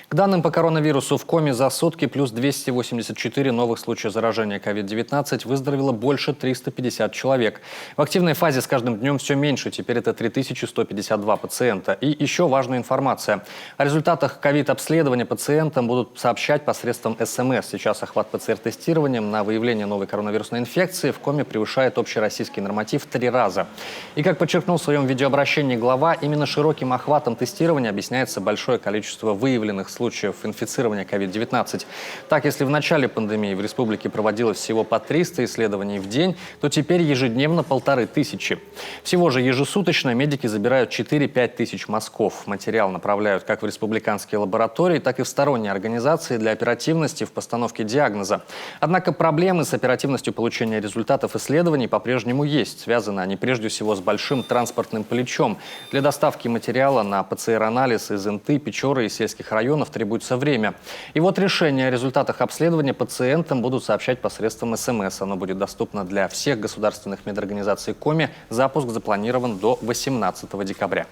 К данным по коронавирусу в Коми за сутки плюс 284 новых случая заражения COVID-19 выздоровело больше 350 человек. В активной фазе с каждым днем все меньше, теперь это 3152 пациента. И еще важная информация. О результатах ковид-обследования пациентам будут сообщать посредством СМС. Сейчас охват ПЦР-тестированием на выявление новой коронавирусной инфекции в Коми превышает общероссийский норматив в 3 раза. И как подчеркнул в своем видеообращении глава, именно широким охватом тестирования объясняется большое количество выявленных случаев инфицирования COVID-19. Так, если в начале пандемии в республике проводилось всего по 300 исследований в день, то теперь ежедневно 1500. Всего же ежесуточно медики забирают 4-5 тысяч мазков. Материал направляют как в республиканские лаборатории, так и в сторонние организации для оперативности в постановке диагноза. Однако проблемы с оперативностью получения результатов исследований по-прежнему есть. Связаны они прежде всего с большим транспортным плечом. Для доставки материала на ПЦР-анализ из Инты, Печоры и сельских районов требуется время. И вот решение о результатах обследования пациентам будут сообщать посредством СМС. Оно будет доступно для всех государственных медорганизаций Коми. Запуск запланирован до 18 декабря.